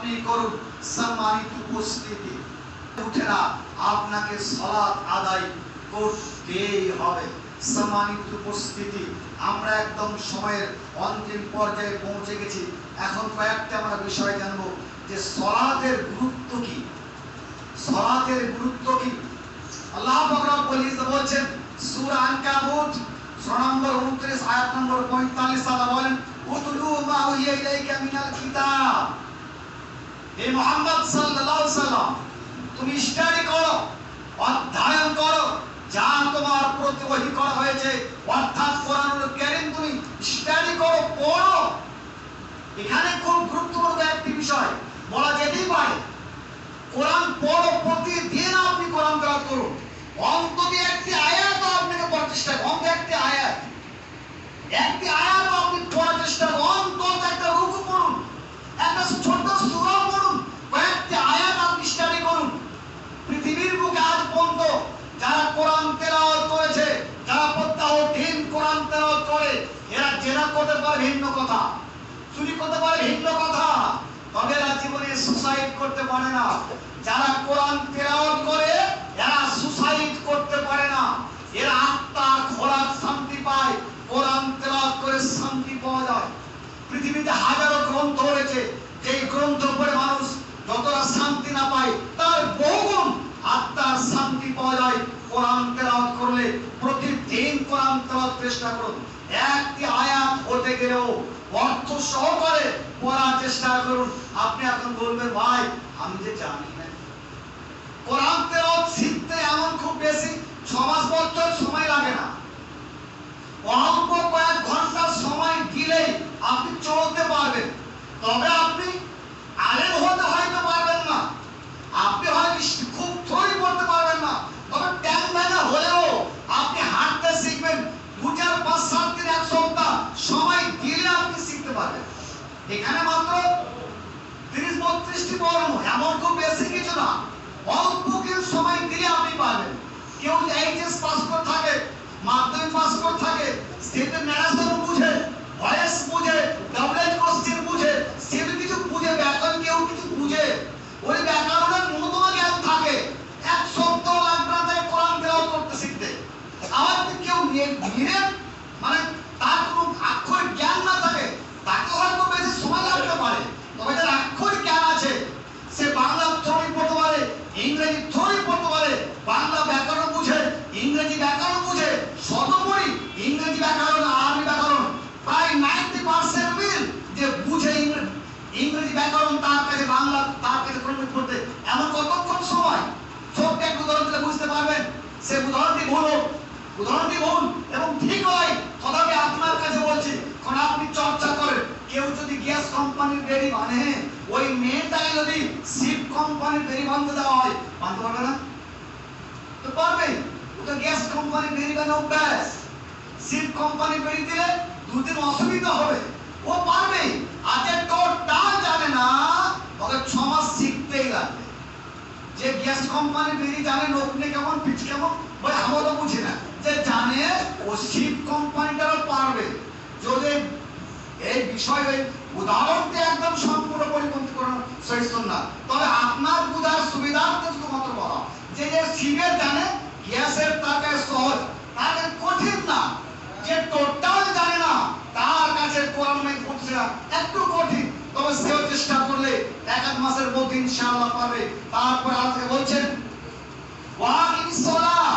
আপনি করুন। সম্মানিত উপস্থিতি, উঠে না, আপনাকে সালাত আদায় করতেই হবে। সম্মানিত উপস্থিতি, আমরা একদম সময়ের অন্তিম পর্যায়ে পৌঁছে গেছি। এখন কয়েকটা আমরা বিষয় জানবো যে সালাতের গুরুত্ব কি। সালাতের গুরুত্ব কি? আল্লাহ পাক রব্বুল ইজ্জত বলেন সূরা আনকাবুত সূরা নম্বর 29 আয়াত নম্বর 45, আল্লাহ বলেন উতলু মা উহিয়া ইলাইকা মিনাল কিতাব। হে মুহাম্মদ সাল্লাল্লাহু আলাইহি সাল্লাম, তুমি স্টাডি করো, অধ্যয়ন করো যা তোমার প্রতি ওহী করা হয়েছে, অর্থাৎ কোরআনুল কারীম তুমি স্টাডি করো, পড়ো। এখানে খুব গুরুত্বপূর্ণ একটি বিষয় বলা যেতেই পারে, কোরআন পড়ো, প্রতিদিন আপনি কোরআন তেলাওয়াত করুন। অন্তত একটি আয়াত আপনাকে পড়ার চেষ্টা করুন, অন্তত একটি আয়াত আপনি পড়ার চেষ্টা করুন। অন্তত একটা রুকু পড়ুন, একটা ছোট সূরা পড়ুন, কয়েকটি আয়াত আপনি স্টাডি করুন। পৃথিবীর বুকে আজ পর্যন্ত যারা কোরআন তেলাওয়াত করেছে, যারা প্রত্যহ দিন কোরআন তেলাওয়াত করে, এরা জেনা করতে পারে ভিন্ন কথা, চুরি করতে পারে ভিন্ন কথা, তবে এরা জীবনে সুসাইড করতে পারে না। যারা কোরআন তেলাওয়াত করে এরা সুসাইড করতে পারে না, এরা আত্মার খোরাক শান্তি পায়। কোরআন তেলাওয়াত করে শান্তি পাওয়া যায়। পৃথিবীতে হাজারো গ্রন্থ রয়েছে, যেই গ্রন্থ পড়ে মানুষ যতটা শান্তি না পায় তার বহুগুণ আত্মার শান্তি পাওয়া যায় কোরআন তেলাওয়াত করলে। প্রতিদিন কোরআন তেলাওয়াত চেষ্টা করুন। একটি আয়াত হতে গেলেও অর্থ সহকারে পড়ার চেষ্টা করুন। আপনি এখন বলবেন ভাই আমি যে জানি না, কোরআন তেলাওয়াত শিখতে এমন খুব বেশি 6 বছর সময় লাগে না। অল্প কয়েক ঘন্টা সময় দিলেই আপনি চলতে পারবেন। তবে আপনি আলেম হতে হয়তো পারবেন না, আপনি হয়তো খুব থরি পড়তে পারবেন না, তবে ট্যাং ভাঙা হলেও আপনি হাঁটতে শিখবেন। 2-4-5-7 দিন, 1 সপ্তাহ সময় দিলে আপনি শিখতে পারবেন। এখানে মাত্র 30-32টি বর্ণ, এমন খুব বেশি কিছু না। অল্প কিছু সময় দিলে আপনি পারবেন। কেউ এইচএস পাস করে থাকে, মাধ্যমিক পাস করে থাকে, সেটা ন্যারেশন বুঝে, ভয়েস বুঝে, ডাবল কোশ্চেন বুঝে, সেটা কিছু বুঝে, ব্যাকরণ কেউ কিছু বুঝে, ওই ব্যাকরণের ন্যূনতম জ্ঞান থাকে। 1 সপ্তাহ লাগবে না তাই কোরআন তেলাওয়াত করতে শিখতে। আবার কেউ ধীরে মানে তার কোনো আক্ষরিক জ্ঞান না থাকে, তাকে হয়তো বেশি সময় লাগতে পারে। তবে যার আক্ষরিক জ্ঞান আছে, সে বাংলা থ্রোই পড়তে পারে, ইংরেজি থ্রোই পড়তে পারে, বাংলা ব্যাকরণ বুঝে, ইংরেজি ব্যাকরণ বুঝে, সর্বোপরি ইংরেজি ব্যাকরণ আরবি ব্যাকরণ প্রায় 90% মিল যে বুঝে ইংরেজি ব্যাকরণ, তার কাছে বাংলা, তার কাছে পড়তে এমন কতক্ষণ সময়। ছোট্ট একটা উদাহরণ দিলে বুঝতে পারবেন। সে উদাহরণটি ভুল এবং ঠিক হয়, তথাপি আপনার কাছে বলছি, কারণ আপনি চর্চা করেন। কেউ যদি গ্যাস কোম্পানির বেরি বানে, ওই মেয়েটাকে যদি শিপ কোম্পানির বেরি বানতে দেওয়া হয়, বানতে পারবে না? তো পারবে। ওটা গ্যাস কোম্পানির বেরি বানা অভ্যাস। শিপ কোম্পানির বেরি দিলে 2 দিন অসুবিধা হবে, ও পারবে। আজকে টোটাল জানে না, ওকে 6 মাস শিখতেই লাগবে। যে গ্যাস কোম্পানির বেরি জানে নকনে কেমন, পিচ কেমন, ভাই আমরা তো বুঝি না, যে জানে ও শিপ কোম্পানিটারও পারবে। যদি এই বিষয়ে উদাহরণটি একদম সম্পূর্ণ পরিপন্থী করার সহিষ্ণু না, তবে আপনার বুঝার সুবিধার্থে শুধুমাত্র বলা যে শিপের জানে গ্যাসের তার কাছে সহজ, তার কাছে কঠিন না। যে টোটাল জানে না তার কাছে কোরআন পড়ছে একটু কঠিন, তবে সেও চেষ্টা করলে 1-1 মাসের মধ্যে ইনশাআল্লাহ পারবে। তারপর আল্লাহ বলছেন ওয়াকিমিস সালাহ,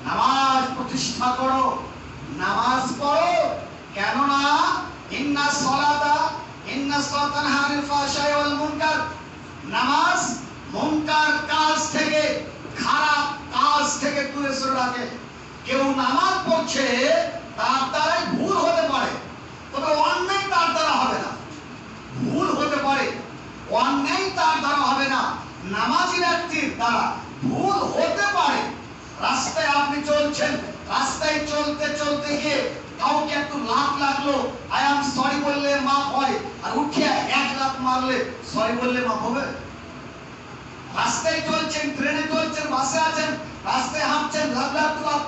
নামাজ প্রতিষ্ঠা করো, নামাজ পড়ো। কেননা ইন্না সালাতা তানহা আনিল ফাহশাই ওয়াল মুনকার, নামাজ মুনকার কাজ থেকে, খারাপ কাজ থেকে দূরে সরে রাখে। কেউ নামাজ পড়ছে, তার দ্বারাই ভুল হতে পারে, তবে অন্যায় তার দ্বারা হবে না। ভুল হতে পারে, অন্যায় তার দ্বারা হবে না। নামাজি ব্যক্তির দ্বারা ভুল হতে পারে। রাস্তায় আপনি চলছেন, রাস্তায় চলতে চলতে গিয়ে কাউকে একটু লাত লাগলো, আই এম সরি বললে মাফ হয়, আর উঠে 1 লাত মারলে সরি বললে মাফ হবে? রাস্তায় চলছেন, ট্রেনে চলছেন, বাসে আছেন, রাস্তায় হাঁটছেন,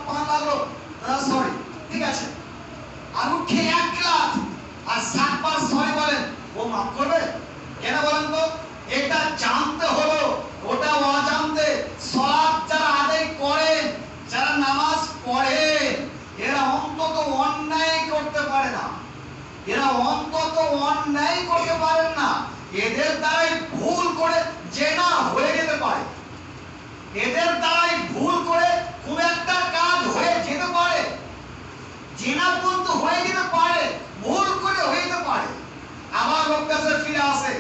পা লাগলো, সরি, ঠিক আছে। আর উঠে 1 লাত আর 7 বার সরি বলেন, ও মাফ করবে? কেন বলেন তো? জানতে হলো, ওটা অজান্তে। সালাত যারা আদায় করেন, যারা নামাজ পড়েন, এরা অন্তত অন্যায় করতে পারে না, এরা অন্তত অন্যায় করতে পারেন না। এদের দ্বারাই ভুল করে জেনা হয়ে যেতে পারে, এদের দ্বারাই ভুল করে কোন একটা কাজ হয়ে যেতে পারে, জেনা পর্যন্ত হয়ে যেতে পারে, ভুল করে হয়ে যেতে পারে। আবার লোক কাছে ফিরে আসে,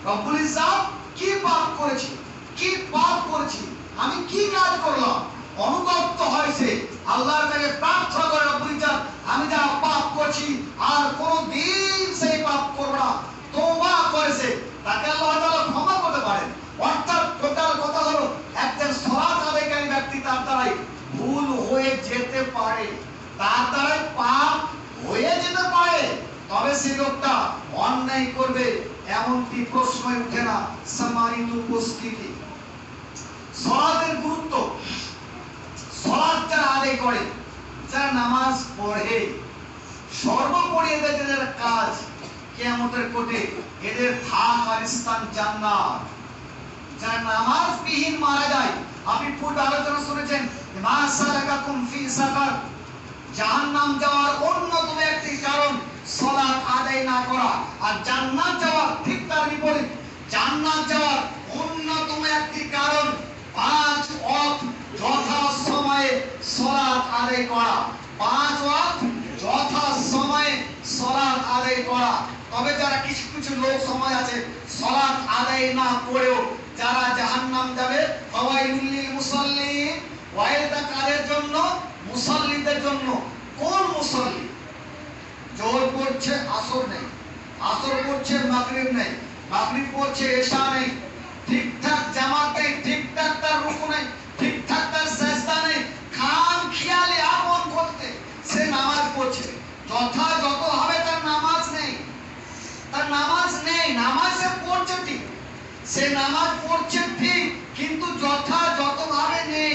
রব্বুল ইজ্জত কি পাপ করেছি, কি পাপ করেছি, আমি কি কাজ করলাম, অনুতপ্ত হয়েছে, আল্লাহর কাছে প্রার্থনা করে, রব্বুল ইজ্জত আমি যা পাপ করছি আর কোনদিন সেই পাপ করব না, তওবা করেছে, তাকে আল্লাহ তাআলা ক্ষমা করতে পারেন। অর্থাৎ টোটাল কথা হলো, একজন সালাত আদায়কারী ব্যক্তি তার দ্বারাই ভুল হয়ে যেতে পারে, তার দ্বারাই পাপ হয়ে যেতে পারে, তবে সেই লোকটা অন্যায় করবে এমনটি প্রশ্নই উঠে না। সম্মানিত উপস্থিতি, সালাতের গুরুত্ব, সালাত যারা আদায় করে, যারা নামাজ পড়ে, সর্বোপরি এদের যারা কাজ কিয়ামতের কোটে এদের থাকার স্থান জান্নাত। যারা নামাজবিহীন মারা যায়, আপনি পূর্বে আলোচনা শুনেছেন, মা সালাকাকুম ফি সাকার, জাহান্নাম যাওয়ার অন্যতম একটি কারণ সালাত আদায় না করা। আর জান্নাত যাওয়ার ঠিক তার বিপরীত, জান্নাত যাওয়ার অন্যতম একটি কারণ 5 ওয়াক্ত যথা সময়ে সালাত আদায় করা, 5 ওয়াক্ত যথা সময়ে সালাত আদায় করা। তবে যারা কিছু কিছু লোক সমাজ আছে সালাত আদায় না করেও যারা জাহান্নাম যাবে, ফাওয়াইলুল লিল মুসাল্লিন, ওয়াইলটা কাদের জন্য? মুসাল্লিদের জন্য। কোন মুসাল্লি? জোহর পড়ছে আসর নেই, আসর পড়ছে মাগরিব নেই, মাগরিব পড়ছে এশা নেই, ঠিকঠাক জামাত নেই, ঠিকঠাক তার রুকু নেই, ঠিকঠাক তার সেজদা নেই, খাম খেয়ালে আপন করতে সে নামাজ পড়ছে, যথাযথভাবে তার নামাজ নেই, তার নামাজ নেই, নামাজ সে পড়ছে ঠিক, সে নামাজ পড়ছে ঠিক, কিন্তু যথাযথভাবে নেই,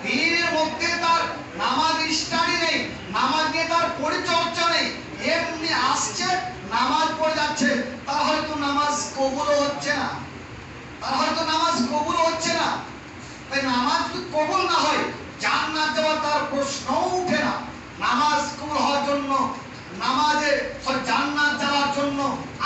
দিনের মধ্যে তার নামাজ স্টাডি নেই, নামাজ নিয়ে তার পরিচর্যা নেই, এমনি আসছে নামাজ পড়ে যাচ্ছে, তার হয়তো নামাজ কবুল হচ্ছে না, তার হয়তো নামাজ কবুল হচ্ছে না। তাই নামাজ যদি কবুল না হয়, জান্নাত যাওয়ার তার প্রশ্নও উঠে না। নামাজ কবুল হওয়ার জন্য, নামাজে জান্নাত যাওয়ার জন্য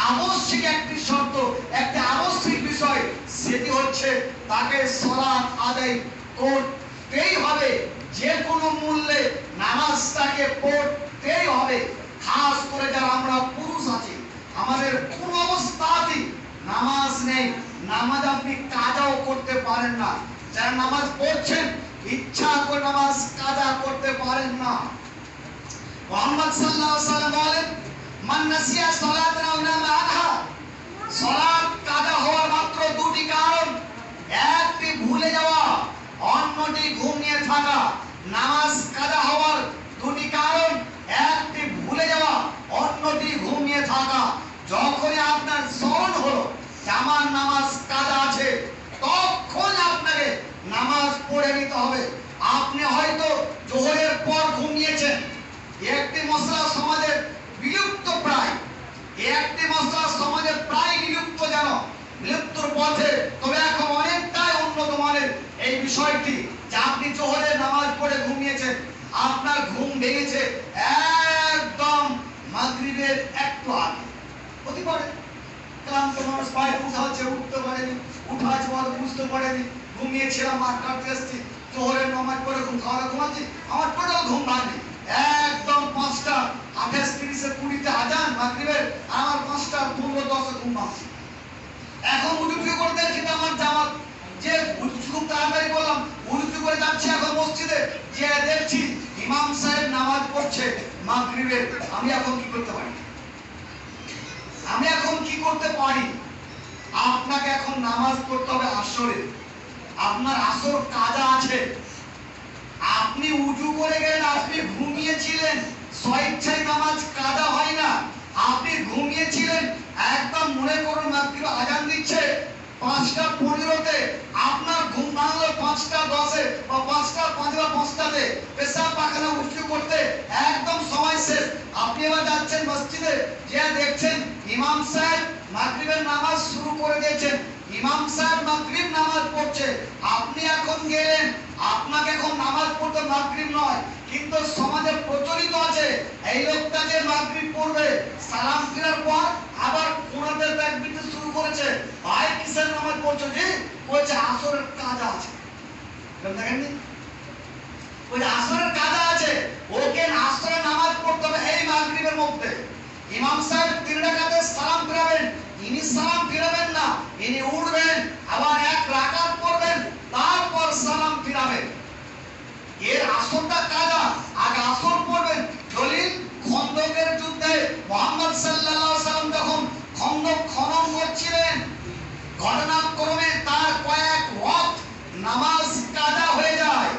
আবশ্যিক একটি শর্ত, একটি আবশ্যিক বিষয়, সেটি হচ্ছে তাকে সালাত আদায় করতেই হবে, যে কোনো মূল্যে নামাজটাকে পড়তেই হবে। খাস করে যারা আমরা পুরুষ আছি, আমাদের কোন অবস্থাতেই নামাজ নেই, নামাজ আপনি কাজাও করতে পারেন না। যারা নামাজ পড়ছেন, ইচ্ছা করে নামাজ কাজা করতে পারেন না। মুহাম্মদ সাল্লাল্লাহু আলাইহি ওয়াসাল্লাম বলেন, মান নাসিয়া সালাতান আও নামা আনহা, সালাত কাজা হওয়ার মাত্র দুটি কারণ, একটি ভুলে যাওয়া, অন্যটি ঘুমিয়ে থাকা। নামাজ কাজা হওয়ার দুটি কারণ, একটি ভুলে যাওয়া, অন্যটি ঘুমিয়ে থাকা। যখনই আপনার স্মরণ হলো যে আমার নামাজ কাজা আছে, তখন আপনাকে নামাজ পড়ে নিতে হবে। আপনি হয়তো জোহরের পর ঘুমিয়েছেন, একটি মশলা সমাজের বিলুপ্ত প্রায়, একটি মশলা সমাজের প্রায় বিলুপ্ত, যেন বিলুপ্তর পথে, তবে এখন অনেকটাই উন্নত মানের এই বিষয়টি যে আপনি জোহরের নামাজ পড়ে ঘুমিয়েছেন, আপনার ঘুম ভেঙেছে একদম মাগরিবের একটু আগে, হতে পারে ক্লান্ত মানুষ, পায়ে উঠা হচ্ছে, উঠতে পারেনি, উঠা আছে বুঝতে পারেনি, ঘুমিয়েছিলাম, মাঠ কাটতে এসেছি, জোহরের নামাজ পড়ে ঘুমাচ্ছি, আমার টোটাল ঘুম ভাঙে একদম 5টা 28, 30, 20 আজান মাগরিবের, আমার 5টা 15, 10 ঘুম ভাঙছে। এখন উঠে করে দেখছি আমার জামাত, যে খুব তাড়াতাড়ি বললাম, উঠে করে যাচ্ছি এখন মসজিদে, যে দেখছি ইমাম সাহেব নামাজ পড়ছে মাগরিবের। আমি এখন কি করতে পারি? আমি এখন কি করতে পারি? আপনাকে এখন নামাজ পড়তে হবে আসরে, আপনার আসর কাজা আছে, আপনি উজু করে গেলেন, আপনি ঘুমিয়েছিলেন, স্বেচ্ছায় নামাজ কাজা হয় না, আপনি ঘুমিয়েছিলেন, একদম মনে করুন মাগরিব আজান দিচ্ছে 5টা 15-তে, আপনার ঘুম ভাঙলো 5টা 10-এ বা 5টা 5 বা 5টাতে, পেশাব পায়খানা উজু করতে একদম সময় শেষ, আপনি এবার যাচ্ছেন মসজিদে, যে দেখছেন ইমাম সাহেব মাগরিবের নামাজ শুরু করে দিয়েছেন, এখন নামাজ পড়তে মাগরিব নয়, কিন্তু সমাজে প্রচলিত আছে এই লোকটা যে মাগরিব পড়বে সালাম ফেরার পর আবার কোনাতে তাকবীর দিতে শুরু করেছে। ভাই কিসের নামাজ পড়ছো? জি বলছে আসরের কাজা আছে। দেখেননি ওই আসরের কাজা আছে, ওকে আসরের নামাজ পড়তে হবে এই মাগরিবের মধ্যে। ইমাম সাহেব 3 রাকাতে সালাম ফেরাবেন, ইনি সালাম ফেরাবেন না, ইনি উঠবেন আবার 1 রাকাত পড়বেন, তারপর সালাম ফিরাবেন। এর আসরটা কাজা, আগে আসর পড়বেন। দলিল খন্দকের যুদ্ধে মুহাম্মদ সাল্লাল্লাহু আলাইহি সাল্লাম যখন খন্দক খনন করছিলেন, ঘটনাক্রমে তার কয়েক ওয়াক্ত নামাজ কাজা হয়ে যায়।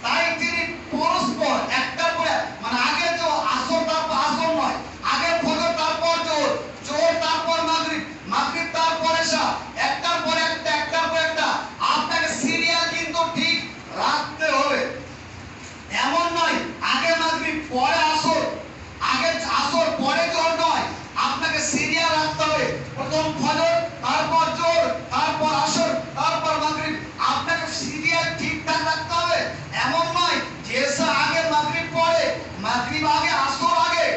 তাই তিনি পরস্পর একটার পরে মানে আগে তো আসর তারপর আসর নয়, আগে ফজর তারপর জোহর, জোহর তারপর মাগরিব, মাগরিব তারপর এশা, একটার পর একটা একটার পর একটা আপনাকে সিরিয়াল কিন্তু ঠিক রাখতে হবে। এমন নয় আগে মাগরিব পরে আসর, আগে আসর পরে জোহর নয়, আপনাকে সিরিয়াল রাখতে হবে। প্রথম ফজর, তারপর জোহর, তারপর আসর, তারপর মাগরিব, আপনাকে সিরিয়াল ঠিকঠাক রাখতে হবে। এমন নয় যে এশা আগে মাগরিব পরে, মাগরিব আগে আসর আগে,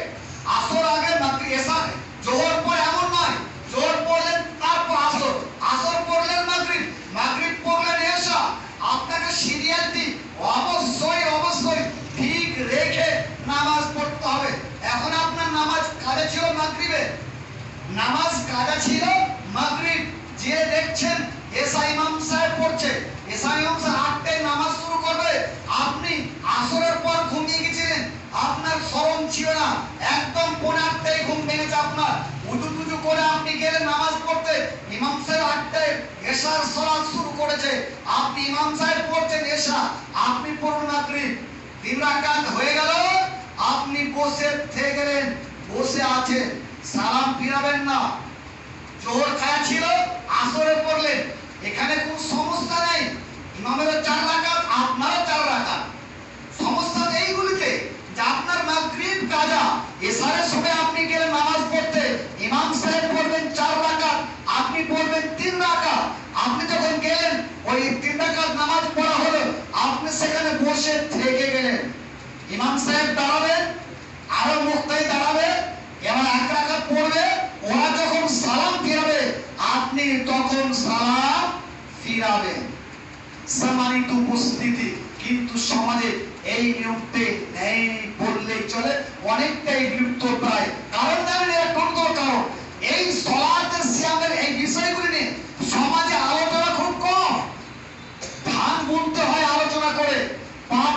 আসর আগে মাগরিব এশা জোহর পরে, এমন নয়। জোহর পড়লেন তারপর আসর, আসর পড়লেন মাগরিব, মাগরিব পড়লেন এশা। আপনাকে সিরিয়ালটি অবশ্যই অবশ্যই ঠিক রেখে নামাজ পড়তে হবে। এখন আপনার নামাজ কাজা ছিল মাগরিবে, নামাজ কাজা ছিল মাগরিব, যে দেখছেন এশা ইমাম সাহেব পড়ছে, এশা ইমাম সাহেব 8টায় নামাজ শুরু করবে, আপনি আসরের পর ঘুমিয়ে গেছিলেন, আপনার স্মরণ ছিল না, একদম 8:30 ঘুম ভেঙেছে আপনার, উজু টুজু করে আপনি গেলেন নামাজ পড়তে, ইমাম সাহেব 8টায় এশার সালাত শুরু করেছে, আপনি ইমাম সাহেব পড়ছেন এশা, আপনি পড়ুন মাগরিব, 3 রাকাত হয়ে গেল, আপনি বসে থেকে গেলেন, বসে আছেন, সালাম ফিরাবেন না। জোহর খায়া ছিল, আসরে পড়লেন, এখানে কোনো সমস্যা নেই। ইমামেরও 4 রাকাত, আপনারও 4 রাকাত। সমস্যা এইগুলিতে যে আপনার মাগরিব কাজা, এশারের সময় আপনি গেলেন নামাজ পড়তে, ইমাম সাহেব পড়বেন 4 রাকাত, আপনি পড়বেন 3 রাকাত। আপনি যখন গেলেন ওই 3 রাকাত নামাজ পড়া হলো, আপনি সেখানে বসে থেকে গেলেন, ইমাম সাহেব দাঁড়াবেন, আরো মুক্তাই দাঁড়াবে, এবার 1 রাকাত পড়বে, ওরা যখন সালাম ফিরাবে আপনি তখন সালাম ফিরাবেন। সম্মানিত উপস্থিতি, কিন্তু সমাজে এই নিয়মটি নেই বললেই চলে, অনেকটাই বিলুপ্ত প্রায়। কারণ জানেন এর কোন কারণ, এই সালাতের সিয়ামের এই বিষয়গুলি নিয়ে সমাজে আলোচনা খুব কম। ধান বুনতে হয় আলোচনা করে, পাট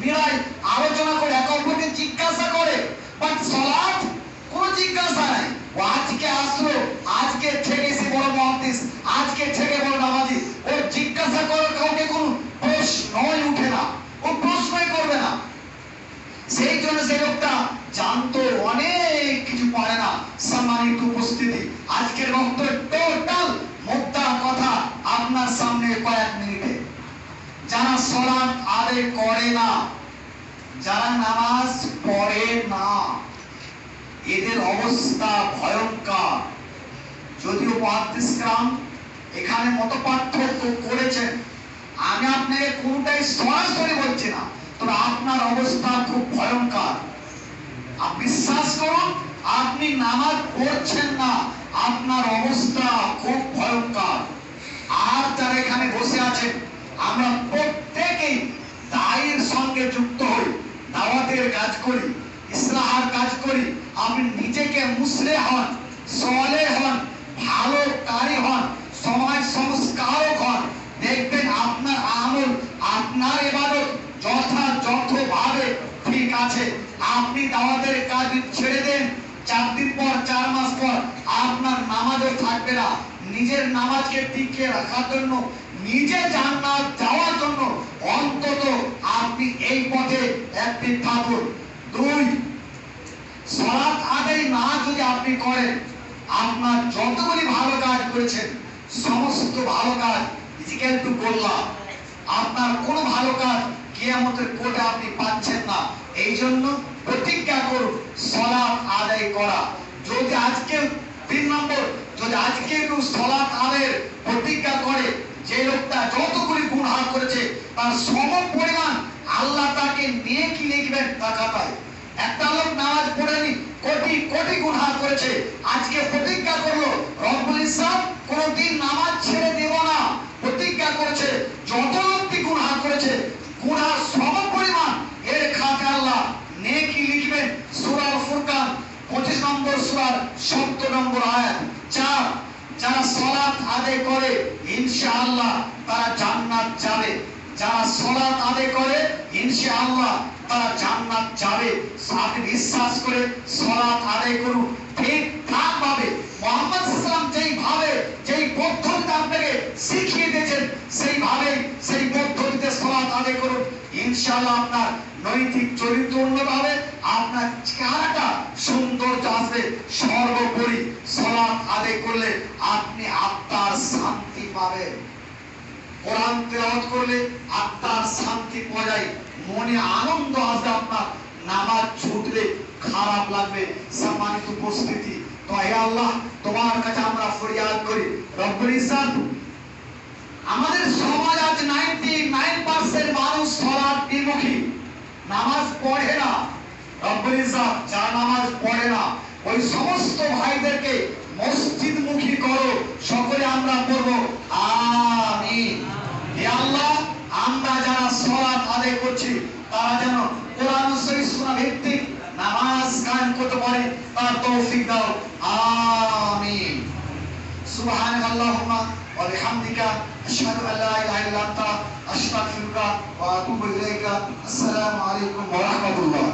মিড়াই আলোচনা করে, এক অপরকে জিজ্ঞাসা করে, বাট সালাত কোনো জিজ্ঞাসা নাই। ও আজকে আসলো, আজকে থেকে সে বড় মুহাদ্দিস, আজকে থেকে বড় নামাজি, ওর জিজ্ঞাসা করার কাউকে কোনো প্রশ্নই উঠে না, ও প্রশ্নই করবে না। সেই জন্য সেই লোকটা জানতো অনেক কিছু পারে না। সম্মানিত উপস্থিতি, আজকের বক্তব্য টোটাল মুদ্রা কথা আপনার সামনে কয়েক মিনিটে। যারা সালাত আদায় করে না, যারা নামাজ পড়ে না, এদের অবস্থা ভয়ঙ্কর। যদিও মুহাদ্দিস کرام এখানে মতপার্থক্য করেছেন, আমি আপনাকে কোনটাই সরাসরি বলছি না, তবে আপনার অবস্থা খুব ভয়ঙ্কর। আপনি বিশ্বাস করুন, আপনি নামাজ পড়ছেন না, আপনার অবস্থা খুব ভয়ঙ্কর। আর যারা এখানে বসে আছেন, আমরা প্রত্যেকেই দায়ের সঙ্গে যুক্ত হই, দাওয়াতের কাজ করি, ইসলাহের কাজ করি। আপনি নিজেকে মুসলিহ হন, সালেহ হন, ভালো কারি হন, সমাজ সংস্কারক হন, দেখবেন আপনার আমল, আপনার ইবাদত যথাযথভাবে ঠিক আছে। আপনি দাওয়াতের কাজ ছেড়ে দেন, 4 দিন পর 4 মাস পর আপনার নামাজও থাকবে না। নিজের নামাজকে টিকিয়ে রাখার জন্য, নিজে জান্নাত যাওয়ার জন্য অন্তত আপনি এই পথে একটি থাকুন। 2, সালাত আদায় না যদি আপনি করেন, আপনার যতগুলি ভালো কাজ করেছেন সমস্ত ভালো কাজ ইজিক্যাল টু গোল্লা, আপনার কোনো ভালো কাজ কিয়ামতের কোর্টে আপনি পাচ্ছেন না। এই জন্য প্রতিজ্ঞা করুন সালাত আদায় করা। যদি আজকে 3 নম্বর, যদি আজকে কেউ সালাত আদায়ের প্রতিজ্ঞা করে, যে লোকটা যতগুলি গুনাহ করেছে তার সম পরিমাণ আল্লাহ তাকে নেকি লিখবেন তার খাতায়। একটা লোক নামাজ পড়েনি, কোটি কোটি গুনাহ করেছে, আজকে প্রতিজ্ঞা করলো রব্বুল ইজ্জত কোনদিন নামাজ ছেড়ে দেব না, প্রতিজ্ঞা করেছে যত লোকটি গুনাহ করেছে গুনাহ সম পরিমাণ এর খাতায় আল্লাহ নেকি লিখবেন। সূরা ফুরকান 25 নম্বর সূরার 17 নম্বর আয়াত। 4, যারা সালাত আদায় করে ইনশাআল্লাহ তারা জান্নাত যাবে, যারা সালাত আদায় করে ইনশাআল্লাহ তারা জান্নাত যাবে। আপনি বিশ্বাস করে সালাত আদায় করুন ঠিকঠাক ভাবে, মুহাম্মদ সাল্লাল্লাহু আলাইহি যেইভাবে যেই পদ্ধতি আপনাকে শিখিয়ে দিয়েছেন সেইভাবে সেই পদ্ধতিতে সালাত আদায় করুন, ইনশাআল্লাহ আপনার নৈতিক চরিত্র উন্নত হবে, আপনার চেহারাটা সুন্দর আসবে। সর্বোপরি সালাত আদায় করলে আপনি আত্মার শান্তি পাবেন। কোরআন তেলাওয়াত করলে আত্মার শান্তি পাওয়া যায়, মনে আনন্দ আসবে আপনার। নামাজ ছুটলে খারাপ লাগবে। সম্মানিত উপস্থিতি, তো হে আল্লাহ তোমার কাছে আমরা ফরিয়াদ করি রব্বুল ইজ্জত আমাদের সমাজ আজ 99% মানুষ সালাত বিমুখী, নামাজ পড়ে না। রব্বুল ইজ্জত যারা নামাজ পড়ে না ওই সমস্ত ভাইদেরকে মসজিদ মুখী করো, সকলে আমরা পড়ব আমিন। হে আল্লাহ আমরা যারা সালাত আদায় করছি তারা যেন কোরআন শরীফ সুন্নাহ ভিত্তিক নামাজ কায়েম করতে পারে, তার তৌফিক দাও আমিন। সুবহানাল্লাহুম্মা ওয়া বিহামদিকা আশহাদু আল্লা ইলাহা ইল্লা আনতা আস্তাগফিরুকা ওয়া আতুবু ইলাইকা। আসসালামু আলাইকুম ওয়া রাহমাতুল্লাহ।